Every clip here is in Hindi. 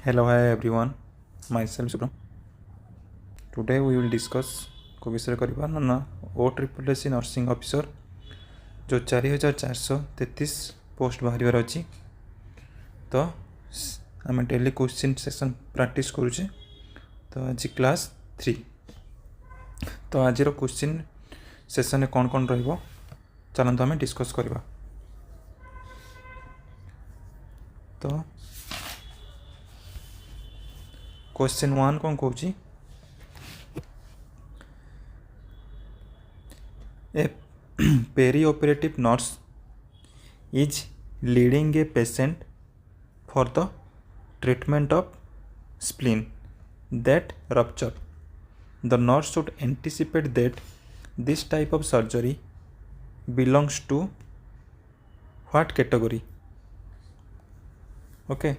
Hello, hi everyone. Myself Subram. Today we will discuss को विषय करवा ना OSSSC नर्सिंग ऑफिसर जो 4433 पोस्ट बाहर अच्छी तो आम डेली क्वेश्चन सेक्शन प्रैक्टिस करुचे। तो आज क्लास 3 तो आज क्वेश्चन सेक्शन कौन कौन रहिबो चलते आम डिस्कस करवा। तो क्वेश्चन 1 कौन कहूँ ए perioperative nurse is leading a patient for the treatment of spleen that rupture. The nurse should anticipate that this type of surgery belongs to what category? Okay.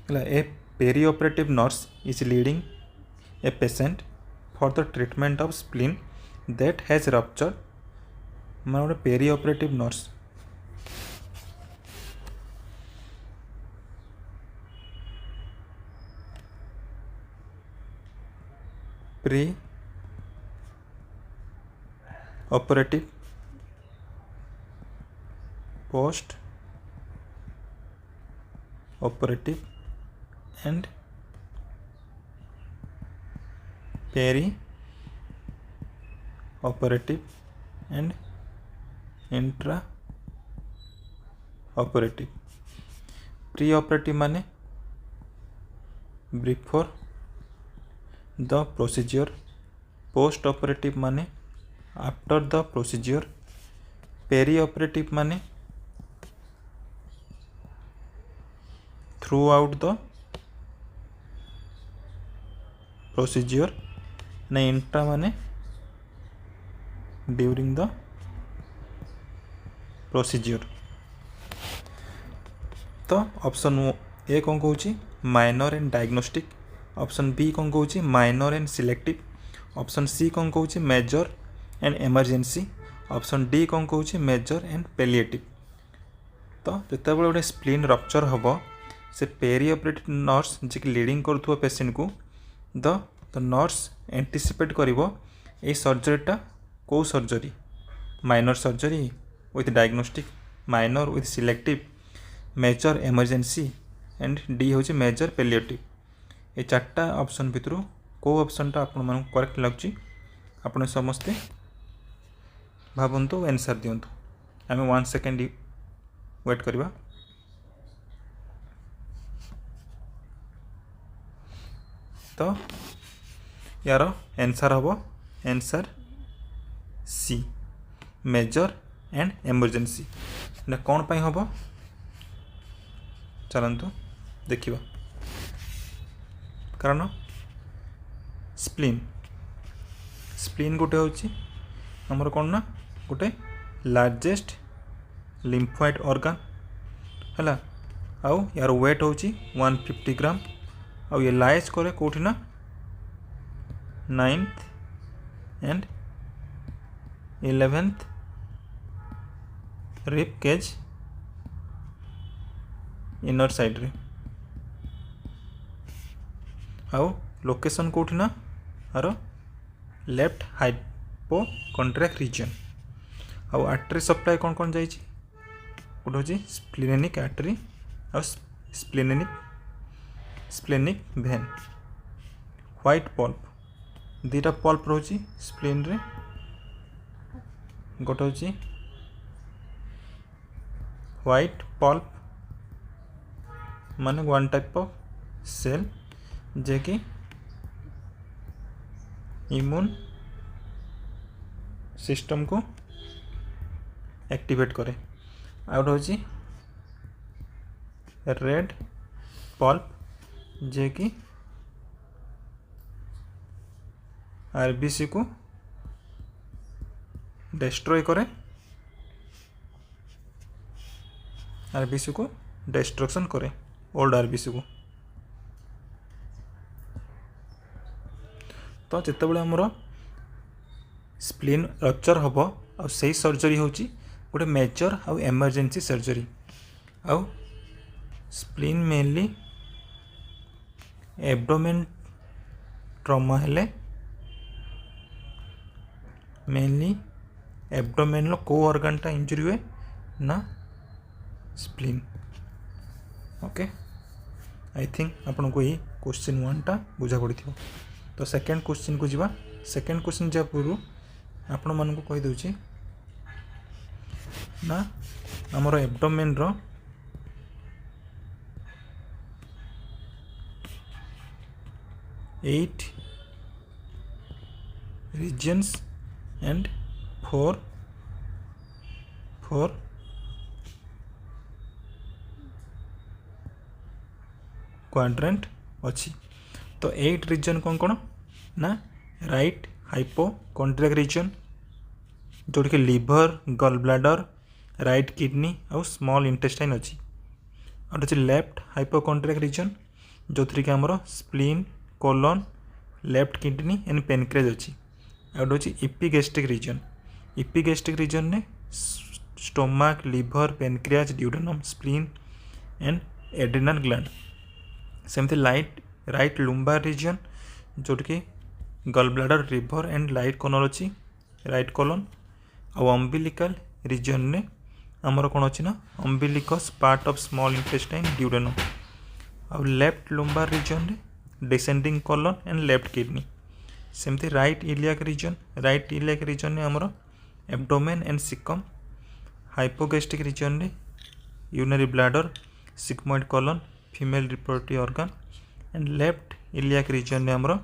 A perioperative nurse is leading a patient for the treatment of spleen that has ruptured. मतलब perioperative nurse pre-operative, post-operative and peri-operative and intra-operative. Pre-operative माने before the procedure, post-operative माने after the procedure, peri-operative माने throughout the procedure, ना इंट्रा माने ड्यूरिंग द प्रोसीजर। तो ऑप्शन ए कौन कहूँ minor and diagnostic, option B कौन कहूँ minor and selective, option C कौन कहूँ major and emergency, option D कौन कहूँ मेजर एंड पेलिएटिव। तो जिते गोटे स्प्लीन रप्चर हम से पेरिऑपरेटिव नर्स जी लीडिंग करुवा पेसेंट को द नर्स एंटीसिपेट करिवो ए सर्जरीटा को surgery minor surgery with diagnostic, minor with selective, major emergency and D हूँ मेजर पेलिएटिव। ये चार्टा ऑप्शन भितर को ऑप्शनटा आपण करेक्ट लगुच आपने समस्ते भावतु आंसर दिंतु। आम 1 सेकेंड वेट करवा। तो यार आंसर हम answer C major and emergency. कौन पाई हम चलतु देखिए। कारण स्प्लीन गोटे हूँ आमर कौन ना गोटे लार्जेस्ट लिम्फोइड ऑर्गन है। आउ यार वेट हूँ 150 ग्राम। आउ ये लाइज करे कौटी ना 9th and 11th rib cage inner side रे। आउ लोकेशन कौटी ना आर लेफ्ट हाइपोकॉन्ड्रियाक रीजन। आउ आर्टरी सप्लाई कौन कौन जाइए गोटे हूँ स्प्लेनिक आर्टरी और स्प्लेनिक भेन। व्हाइट पल्प दीटा पल्प रोची स्प्लीन रे गोटे हूँ व्हाइट पल्प माने वन टाइप ऑफ सेल जे कि इम्यून सिस्टम को एक्टिवेट करे। आउट हूँ रेड पल्प जे कि आरबीसी को डिस्ट्रॉय करे, आरबीसी को डिस्ट्रक्शन करे ओल्ड आरबीसी को। तो जितेबाला आमर स्प्लीन रप्चर हम आ सर्जरी हूँ गोटे मेजर आउ एमरजेंसी सर्जरी आउ स्प्लीन मेनली एब्डोमेन ट्रमा हेले मेनली एब्डोमेन को ऑर्गन टा इंजुरी हुए ना स्प्लीन। ओके आई थिंक आपन को ये क्वेश्चन 1 टा बुझा पड़ी थी। तो सेकंड क्वेश्चन को जीवा। सेकंड क्वेश्चन जा पूर्व आपण मन को कहि दउची ना हमर एब्डोमेन रो 8 regions and 4 क्वाड्रेंट अच्छी। तो 8 रीजन कौन कौन ना राइट हाइपोकॉन्ड्रियाक रीजन जोड़ के लिवर गल ब्लाडर राइट किडनी और स्मॉल इंटेस्टाइन अच्छी। और अच्छे लेफ्ट हाइपोकॉन्ड्रियाक रीजन जो थी कि आमर spleen colon left kidney and pancreas अच्छी। और हूँ इपिगैस्ट्रिक रीजन। इपिगैस्ट्रिक रीजन ने stomach liver pancreas duodenum spleen and adrenal gland. सेमती राइट लुम्बार रीजन जोट कि gall bladder liver and right कोनल अच्छी राइट कोलन। और अम्बिलिकल रीजन ने आमर कौन अच्छी ना umbilicus part of small intestine duodenum. और लेफ्ट लुम्बार रीजन ने descending colon and left kidney. सेमती राइट इलियाक रीजन ने आमर abdomen and caecum. Hypogastric region ने urinary bladder sigmoid colon female reproductive organ. And left iliac region ने आमर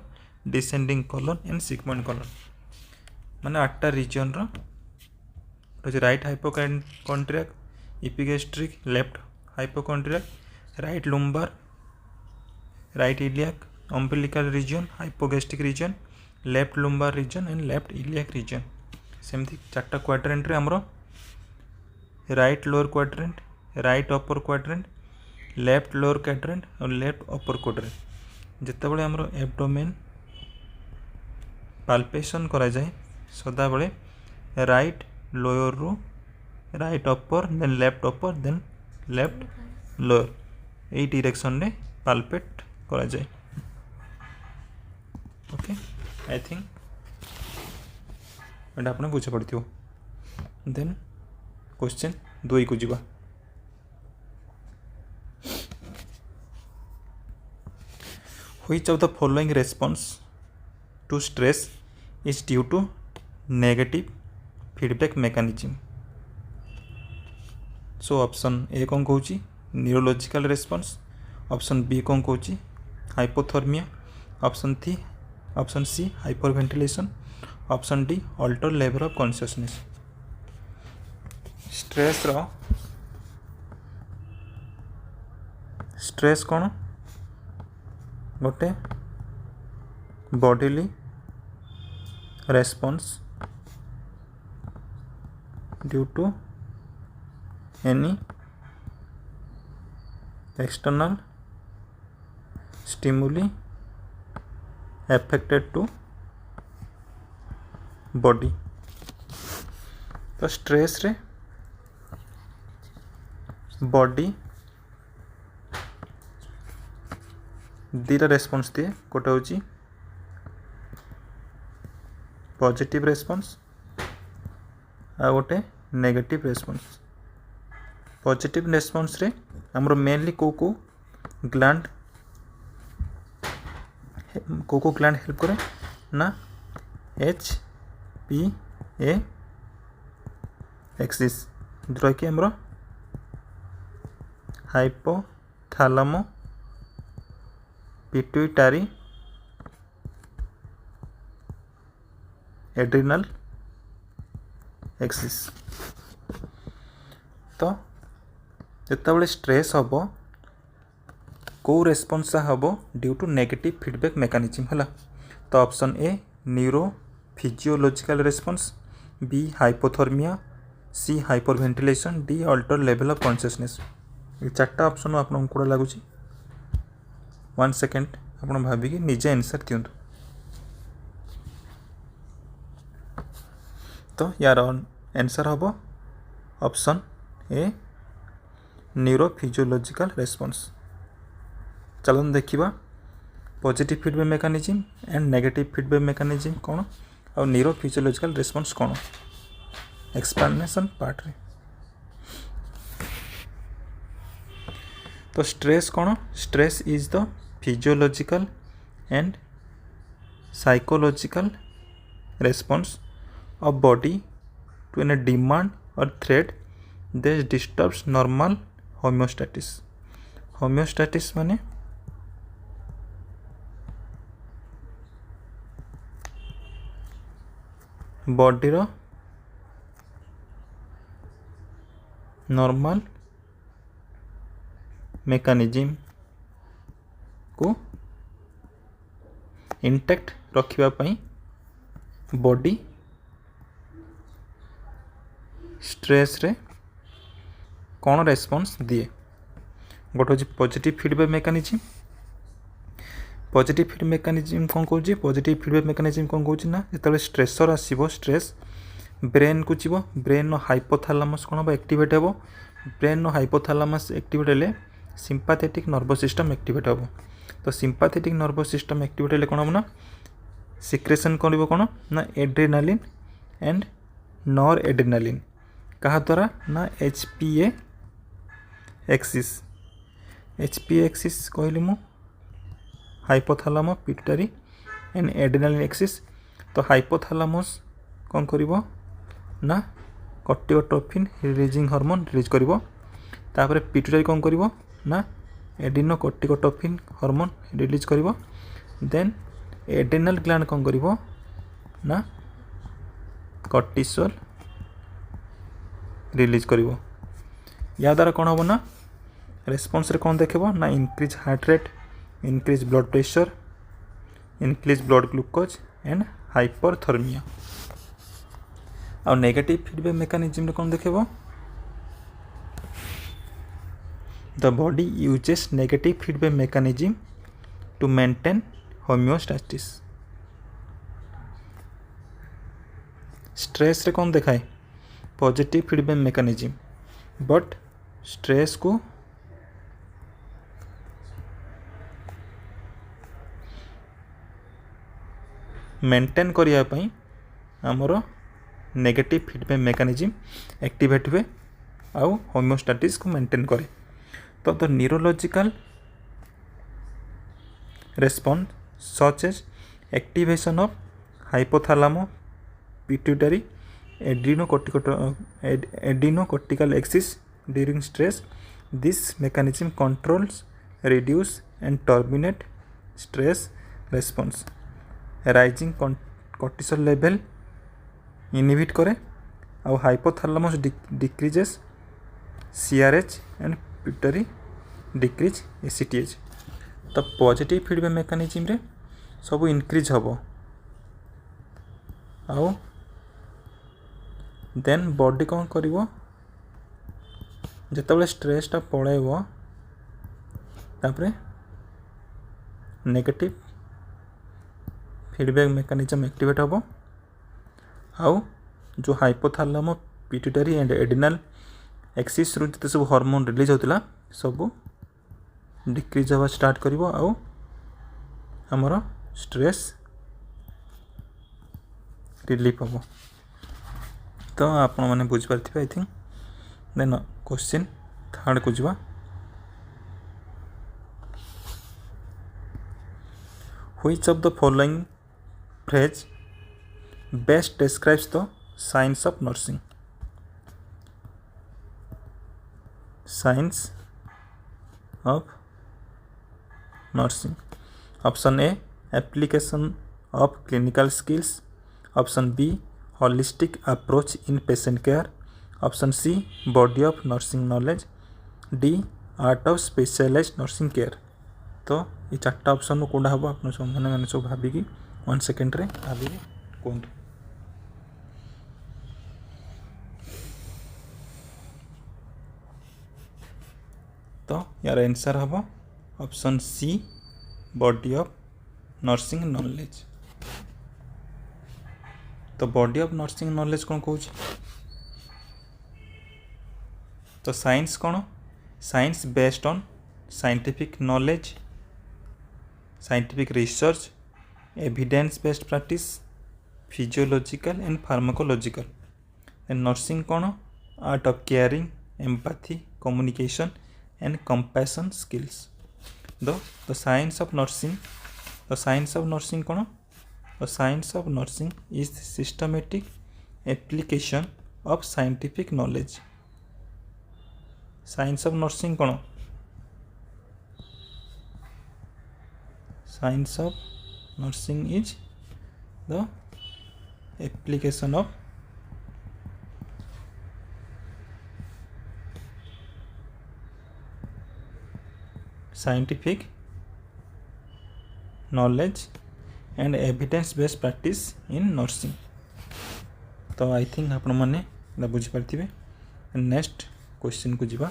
descending colon and sigmoid colon. माने 8टा रीजन रो right hypochondriac epigastric left hypochondriac right lumbar right iliac umbilical region hypogastric region left lumbar region and left iliac region. सेमती 4टा क्वाड्रेंट रे हमरो right lower quadrant right upper quadrant left lower quadrant और लेफ्ट अपर क्वाड्रेंट। जितेबाला हमरो एब्डोमेन पाल्पेशन करा जाए सदा बेले राइट लोअर रू right upper then left lower यही डायरेक्शन ने पाल्पेट करा जाए। ओके आई थिंक एटा आपने बुझे पड़ी थो। देन क्वेश्चन 2 को जीवा। Which of the following response to stress is due to negative feedback mechanism. So option A कौन कहूँ न्यूरोलॉजिकल रेस्पॉन्स। ऑप्शन बी कौन कहूँ hypothermia. Option C hyperventilation. Option D alter level of consciousness. Stress कौन गोटे bodily response due to any external stimuli effected to body. तो स्ट्रेस रे बॉडी दीटा रेस्पॉन्स दिए गोटे हूँ पॉजिटिव रेस्पॉन्स आ गोटे नेगेटिव रेस्पॉन्स। पॉजिटिव रेस्पॉन्स रे हमरो मेनली को ग्लैंड हेल्प करे ना HPA एक्सिस जोटा कि हमरो हाइपोथैलेमो पिट्यूटरी एड्रिनल एक्सिस। तो जितेबाला स्ट्रेस हम को रेस्पॉन्स हम due to negative feedback mechanism है। तो option A neuro physiological response, B hypothermia, C hyperventilation, D alter level of consciousness. ये 4टा ऑप्शन आपको कौन लगुच 1 सेकेंड आप भाविकी निजे आंसर दिंतु। तो यार आंसर हम ऑप्शन ए न्यूरोफिजियोलॉजिकल रेस्पॉन्स। चलो देखिबा positive feedback mechanism and negative feedback mechanism कौन और न्यूरोफिजियोलॉजिकल रेस्पॉन्स कौन एक्सप्लेनेशन पार्ट रे। तो स्ट्रेस कौन stress is the physiological and psychological response of body to an demand और threat that disturbs normal homeostasis. Homeostasis माने बॉडी रो नॉर्मल मेकानिज्म को इंटैक्ट रखिबा पई बॉडी स्ट्रेस रे कौन रेस्पॉन्स दिए। गोटे हूँ positive feedback mechanism. Positive feedback mechanism कौन कौन पॉजिटिव फीडबैक मेकानिज्म कौन कौन ना जो स्ट्रेसर आसो स्ट्रेस ब्रेन को जीव ब्रेन हाइपोथैलेमस कौन हम एक्टिवेट हे ब्रेन हाइपोथैलेमस एक्टिवेट हेले सिंपैथेटिक नर्वस सिस्टम एक्टिवेट हम। तो सिंपैथेटिक नर्वस सिस्टम एक्टिवेट हेले कौन हम ना सिक्रेशन कर कौन ना एड्रेनालिन एंड नॉर एड्रेनालिन कहा द्वारा ना HPA एक्सिस। HPA एक्सिस कहली मु hypothalamus pituitary and adrenaline axis. तो हाइपोथैलेमस कौन करिवो ना कॉर्टिकोट्रोपिन रिलीजिंग हार्मोन रिलीज करिवो। तापर पिट्यूटरी कौन करिवो ना एडिनोकॉर्टिकोट्रोपिन हार्मोन रिलीज करिवो। देन एड्रेनल ग्लैंड कौन करिवो ना कॉर्टिसोल रिलीज करिवो। या द्वारा कौन हम ना रेस्पॉन्स रे कौन देखबो ना increase heart rate increase blood pressure increase blood glucose and hyperthermia. और नेगेटिव फीडबैक मेकानिज्म रे कौन देखबो the body uses negative feedback mechanism to maintain homeostasis. Stress रे कौन देखाए positive feedback mechanism but stress को मेंटेन करिया पई हमरो नेगेटिव फीडबैक मेकानिज्म एक्टिवेट हुए आउ होमियोस्टैटिस को मेंटेन करे। तो the neurological response such as activation of hypothalamo pituitary adrenocortical axis during stress. This mechanism controls reduce and terminate stress response. Rising cortisol level inhibit करे और hypothalamus decreases CRH and pituitary decrease ACTH। तो पॉजिटिव फीडबैक मेकानिज्म रे सब इनक्रीज हम आउ देन बॉडी कौन करिवो जेतेबेले स्ट्रेसटा पळेइबो तापरे नेगेटिव फीडबैक मेकानिज्म एक्टिवेट हम आउ जो hypothalamus pituitary and adrenal axis रु जते सब हार्मोन रिलीज होतिला सब डिक्रीज हवा स्टार्ट करिवो आउ हमर स्ट्रेस रिलीफ हम। तो आपण माने बुझ पारथिबे I think. Then question third को जीवा which of the following phrase best describes the science of nursing. Science of nursing option A application of clinical skills option B holistic approach in patient care option C body of nursing knowledge D art of specialised nursing care. तो ये चार्टा ऑप्शन कौटा हम आप मैंने सब भाविकी 1 सेकेंड रे भाविकी कहतु। तो यार आंसर हम option C body of nursing knowledge. तो बॉडी ऑफ नर्सिंग नॉलेज कौन कहूँ तो साइंस कौन science based on scientific knowledge scientific research evidence based practice physiological and pharmacological and nursing कौन art of caring empathy communication and compassion skills the science of nursing कौन the science of nursing is systematic application of scientific knowledge science of nursing कौन science of nursing is the application of scientific knowledge and evidence based practice in nursing तो आई थिंक आपण मैंने बुझीपारे नेक्स्ट क्वेश्चन को जीवा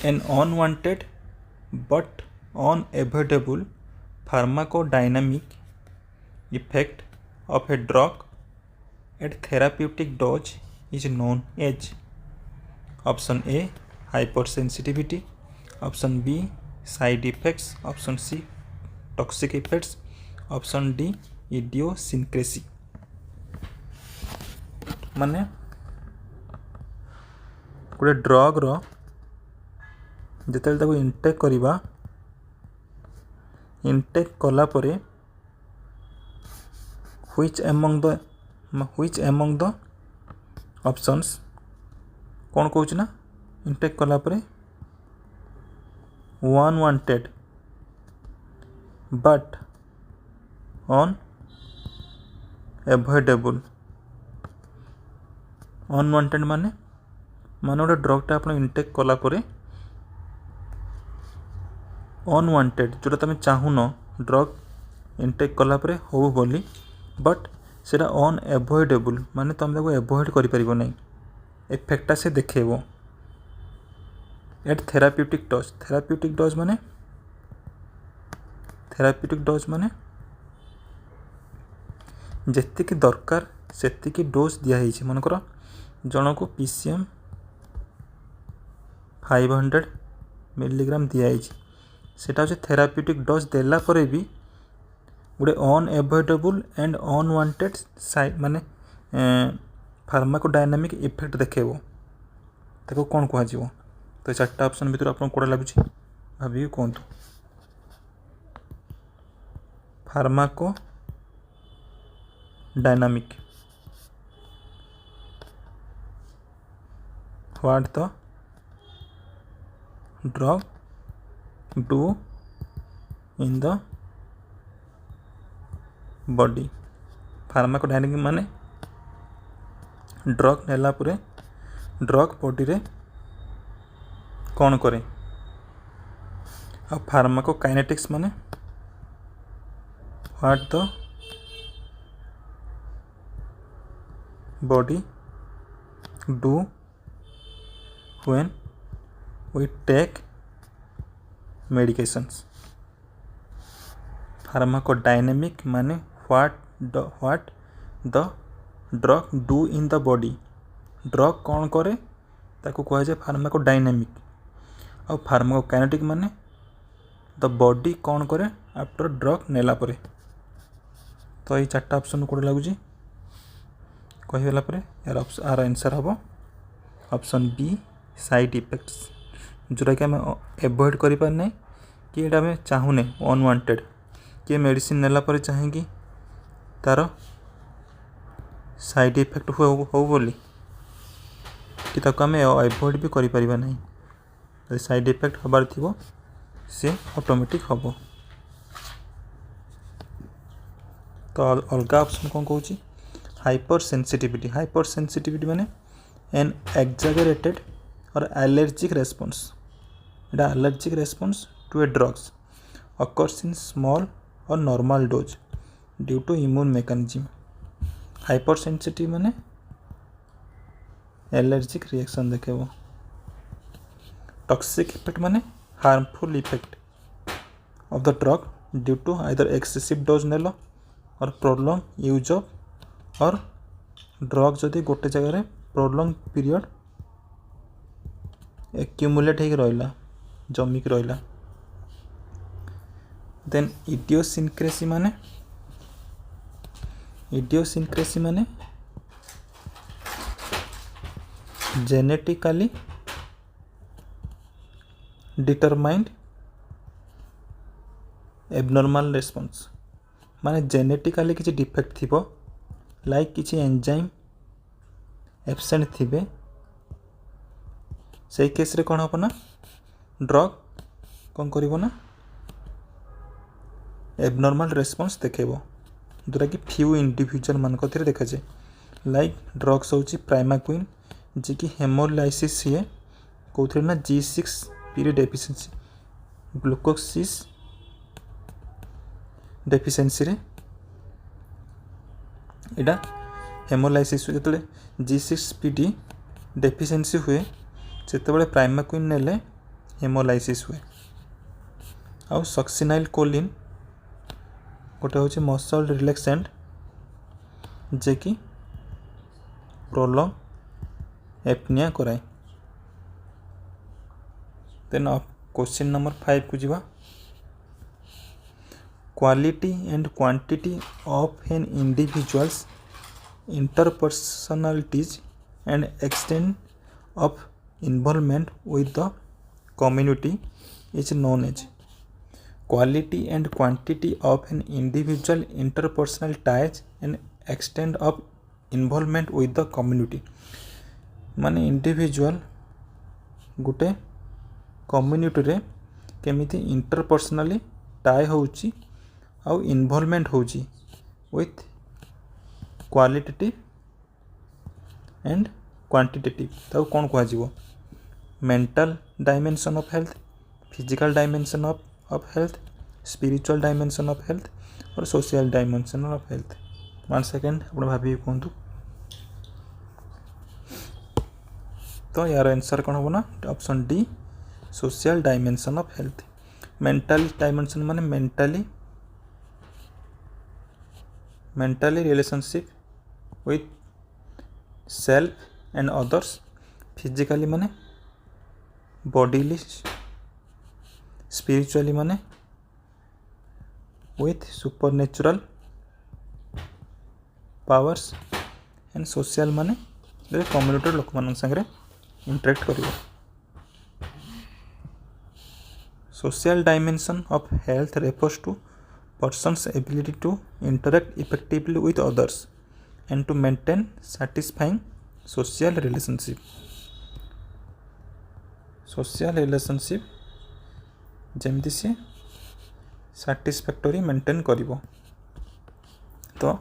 an unwanted but unavoidable pharmacodynamic effect of a drug at therapeutic dose is known as option A hypersensitivity, option B side effects, option C toxic effects, option D idiosyncrasy माने गोटे ड्रग रो जिते इनटेक करिबा इनटेक कला परे which among the options कौन कहूँ ना इनटेक कला परे अनवांटेड बट अनएवॉइडेबल अनवांटेड माने गोटे ड्रगटा आप इनटेक कला परे अनवांटेड जोटा तुम चाहून ड्रग इनटेक कला परे हो बोली बट सेटा अनएवॉइडेबल माने तुम एवॉइड करि परिबो नै इफेक्टटा से देखेबो एट थेराप्यूटिक डोज माने जेतिकी दरकार सेतिकी डोज दिया है मनकर जन को पीसीएम 500 मिलीग्राम दिया है सेटा हो थेराप्यूटिक डोज देला परे भी गोटे अनएवॉइडेबल एंड अनवांटेड साइड माने फार्माकोडायनामिक इफेक्ट देखेबो ताको कौन कह तो चार्टा ऑप्शन भीतर आपको कौन लगुच भाभी कहतु pharmacodynamic what the drug do in the body pharmacodynamic माने ड्रग नेला पुरे ड्रग बॉडी रे कौन करे आ फार्माको काइनेटिक्स माने what the body do when we take medications pharmacodynamic माने what the drug do in the body drug कौन करे ताको कह जाए फार्माकोडायनामिक और फार्माकोकाइनेटिक माने द बॉडी कौन करे आफ्टर ड्रग नेला परे तो ये चार्टा ऑप्शन कौन लगुच कहीगला यार आर आंसर हम ऑप्शन बी साइड इफेक्ट्स जोटा कि आम एवॉइड करें कि ये आम चाहूने अनवांटेड किए मेडिसिन नेला परे चाहे कि तार साइड इफेक्ट हो बोली कि ताको आम एवॉइड भी करें ना साइड इफेक्ट हबार थी सी ऑटोमेटिक हम तो अलग ऑप्शन कौन कहूँ हाइपर सेंसिटिविटी माने एन एक्जागरेटेड और एलर्जिक रेस्पॉन्स इटा allergic response to a drugs occurs in small or normal dose due to immune mechanism. Hypersensitive माने एलर्जिक रिएक्शन देखेबो. टॉक्सिक इफेक्ट माने harmful effect of the drug due to either excessive dose नेलो or prolonged use of or drug जदि गोटे जगह प्रोलॉन्ग पीरियड एक्यूमुलेट हो रहा जमिक रहा। देन इडियोसिनक्रेसी माने जेनेटिकली डिटरमाइंड एबनॉर्मल रेस्पॉन्स माने जेनेटिकली किसी डिफेक्ट थिबो लाइक किसी एंजाइम एब्सेंट थिबे से केस रे कौन हम ना ड्रग कौन करिवो ना एबनॉर्मल रेस्पॉन्स देखेबो जोटा कि फ्यू इंडिविजुअल मान को देखा जाए लाइक ड्रग्स होची प्राइमाक्विन जे कि हेमोलाइसिस है कौन ना G6 पीरियड डेफिशिएंसी ग्लूकोसिस डेफिशिएंसी रे एटा हेमोलाइसिस जो G6PD डेफिशिएंसी हुए से प्राइमाक्विन नेले हेमोलाइसिस हुए। आउ सक्सिनाइल कोलिन गोटे हूँ मसल रिलैक्सेंट जे कि प्रोलॉन्ग एपनिया कराए। देन क्वेश्चन नंबर 5 को जीवा quality and quantity of an individuals interpersonalities and extent of involvement with the community is known as quality and quantity of an individual interpersonal ties and extent of involvement with the community माने इंडिविजुअल गुटे कम्युनिटी रे केमिति इंटरपर्सनली टाई होउची आउ इन्वॉल्वमेंट होउची विथ क्वालिटेटिव एंड क्वांटिटेटिव ताऊ कौन कह जीवो mental dimension of health physical dimension of health spiritual dimension of health or social dimension of health. 1 second आप भाभी कहतु तो यार आंसर कौन हम ना option D social dimension of health. Mental dimension माने mentally relationship with self and others physically माने बॉडीली स्पिरिचुअली माने with supernatural powers and social माने कम्युनिटी लोक मान संगे इंटरेक्ट करिवो। Social dimension of health refers to persons ability to interact effectively with others and to maintain satisfying social relationship. Social relationship जमती सी सैटिस्फैक्टरी मेंटेन करिवो। तो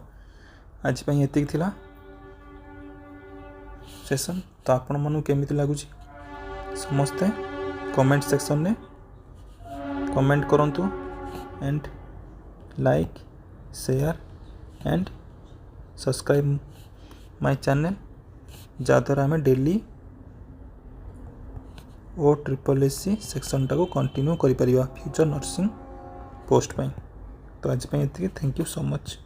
आज पई एतिक थिला सेशन तो आपण मानु केमिति लागुची समस्ते कमेंट सेक्शन में कमेंट करंतु and like share and subscribe my channel जहाँद्वारा आम डेली OSSSC सेक्शन टाको कंटिन्यू करि परिबा फ्यूचर नर्सिंग पोस्ट पाई। तो आज पे थैंक यू सो मच।